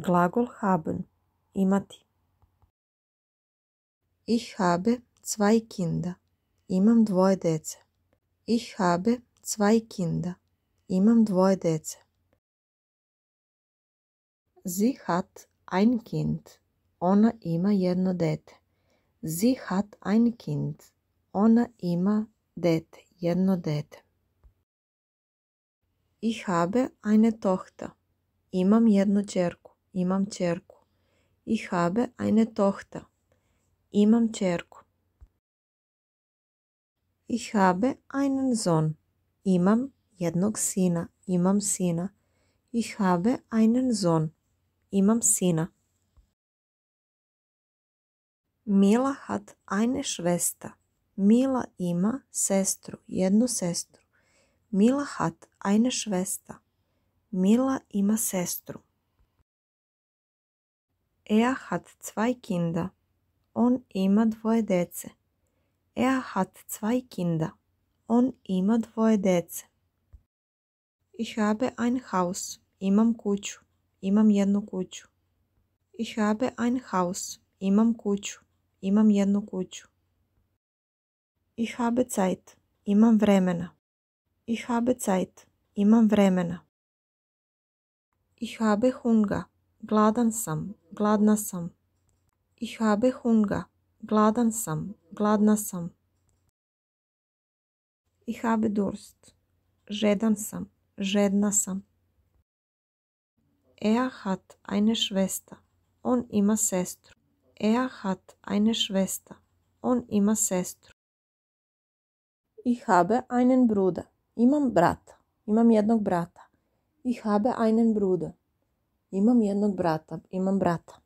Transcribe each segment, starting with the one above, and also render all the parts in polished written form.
Glagol haben. Imati. Ich habe 2 Kinder. Imam dvoje dece. Ich habe 2 Kinder. Imam dvoje dece. Sie hat ein Kind. Ona ima jedno dete. Sie hat ein Kind. Ona ima dete. Jedno dete. Ich habe eine Tochter. Imam jednu ćerku. Imam ćerku. Ich habe eine Tochter. Imam ćerku. Ich habe einen Sohn. Imam jednog sina. Imam sina. Ich habe einen Sohn. Imam sina. Mila hat eine Schwester. Mila ima sestru. Jednu sestru. Mila hat eine Schwester. Mila ima sestru. Er hat 2 Kinder. On ima dvoje dece. Er hat 2 Kinder. On ima dvoje dece. Ich habe ein Haus. Imam kuću. Imam jednu kuću. Ich habe ein Haus. Imam kuću. Imam jednu kuću. Ich habe Zeit. Imam vremena. Ich habe Zeit. Imam vremena. Ich habe Hunger. Gladan sam. Gladna sam. Ich habe Hunger. Gladan sam. Gladna sam. Ich habe Durst. Žedan sam. Žedna sam. Er hat eine Schwester. On ima sestru. Er hat eine Schwester. On ima sestru. Ich habe einen Bruder. Imam brata. Imam jednog brata. Ich habe einen Bruder. Imam jednog brata. Imam brata.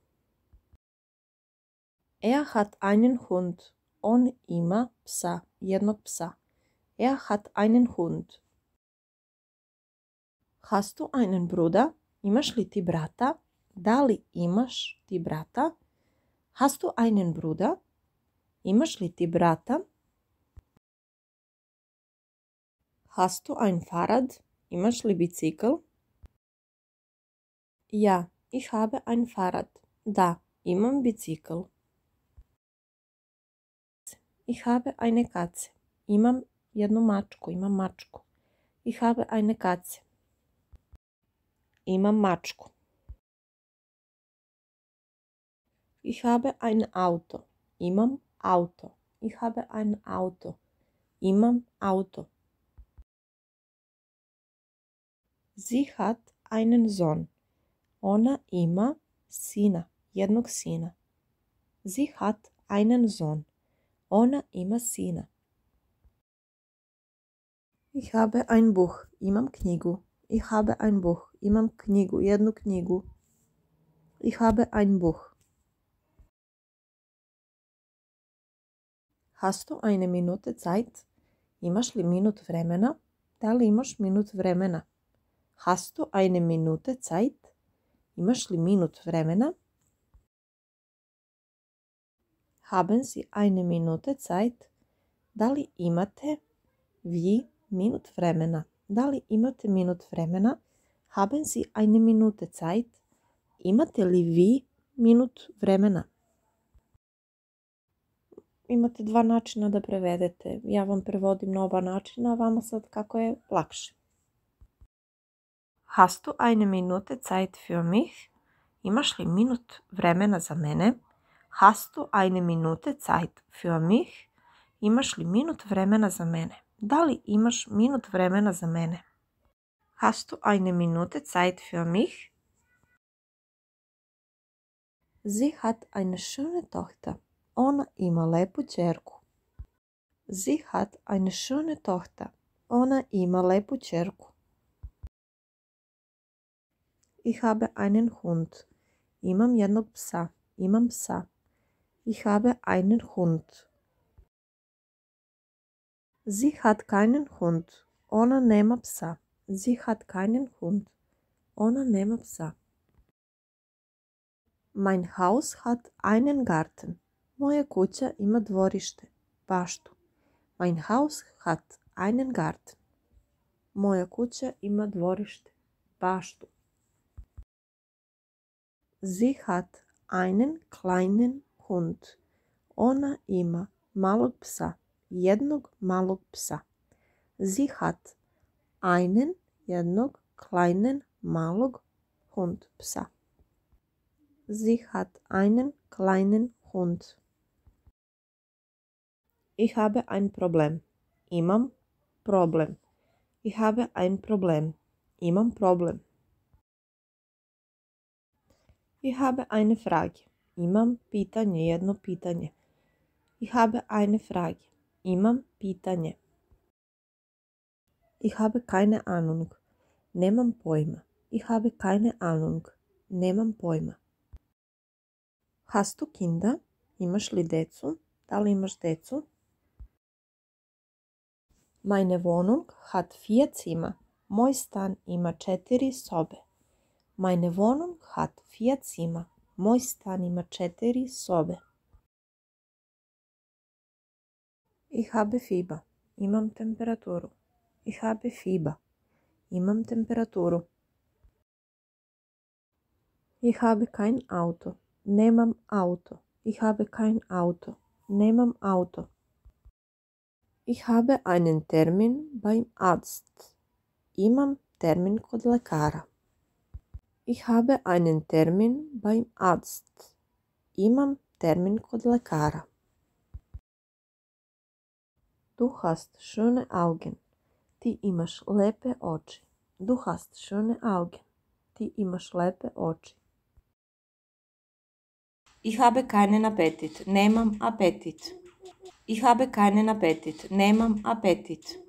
Er hat einen Hund. On ima psa. Jednog psa. Er hat einen Hund. Hast du einen Bruder? Imaš li ti brata? Da li imaš ti brata? Hast du einen Bruder? Imaš li ti brata? Hast du ein Fahrrad? Imaš li bicikl? Ja, ich habe ein Fahrrad. Da, imam bicikl. Ich habe eine Katze. Imam jednu mačku. Imam mačku. Ich habe eine Katze. Imam mačku. Ich habe ein Auto. Imam Auto. Ich habe ein Auto. Imam Auto. Sie hat einen Sohn. Ona ima sina. Jednog sina. Sie hat einen Sohn. Ona ima sina. Ich habe ein Buch. Imam knjigu. Ich habe ein Buch. Imam knjigu. Jednu knjigu. Ich habe ein Buch. Hast du eine Minute Zeit? Imaš li minut vremena? Da li imaš minut vremena? Hast du eine Minute Zeit? Imaš li minut vremena? Haben Sie eine Minute Zeit? Da li imate vi minut vremena? Da li imate minut vremena? Haben Sie eine Minute Zeit? Imate li vi minut vremena? Imate 2 načina da prevedete. Ja vam prevodim na oba načina, a vama sad kako je lakše. Hast du eine Minute Zeit für mich? Imaš li minut vremena za mene? Hast du eine Minute Zeit für mich? Imaš li minut vremena za mene? Da li imaš minut vremena za mene? Hast du eine Minute Zeit für mich? Sie hat eine schöne Tochter. Ona ima lepu ćerku. Sie hat eine schöne Tochter. Ona ima lepu ćerku. Ich habe einen Hund. Imam jednog psa. Imam psa. Ich habe einen Hund. Sie hat keinen Hund. Ona nema psa. Sie hat keinen Hund. Ona nema psa. Mein Haus hat einen Garten. Moja kuća ima dvorište, baštu. Mein Haus hat einen Garten. Moja kuća ima dvorište, baštu. Sie hat einen kleinen Hund. Ona ima malog psa, jednog malog psa. Sie hat einen, jednog, kleinen, malog Hund, psa. Sie hat einen kleinen Hund. Ich habe ein Problem. Imam problem. Ich habe ein Problem. Imam problem. Ich habe eine Frage. Imam pitanje, jedno pitanje. Ich habe eine Frage. Imam pitanje. Ich habe keine Ahnung. Nemam pojma. Ich habe keine Ahnung. Nemam pojma. Hast du Kinder? Imaš li decu? Da li imaš decu? Meine Wohnung hat 4 Zimmer. Moj stan ima 4 sobe. Meine Wohnung hat 4 Zimmer. Moj stan ima 4 sobe. Ich habe Fieber. Imam temperaturu. Ich habe Fieber. Imam temperaturu. Ich habe kein Auto. Nemam Auto. Ich habe kein Auto. Nemam Auto. Ich habe einen Termin beim Arzt. Imam termin kod lekara. Ich habe einen Termin beim Arzt. Imam termin kod lekara. Du hast schöne Augen. Ti imaš lepe oči. Du hast schöne Augen. Ti imaš lepe oči. Ich habe keinen Appetit. Nemam Appetit. Ich habe keinen Appetit. Nemam Appetit.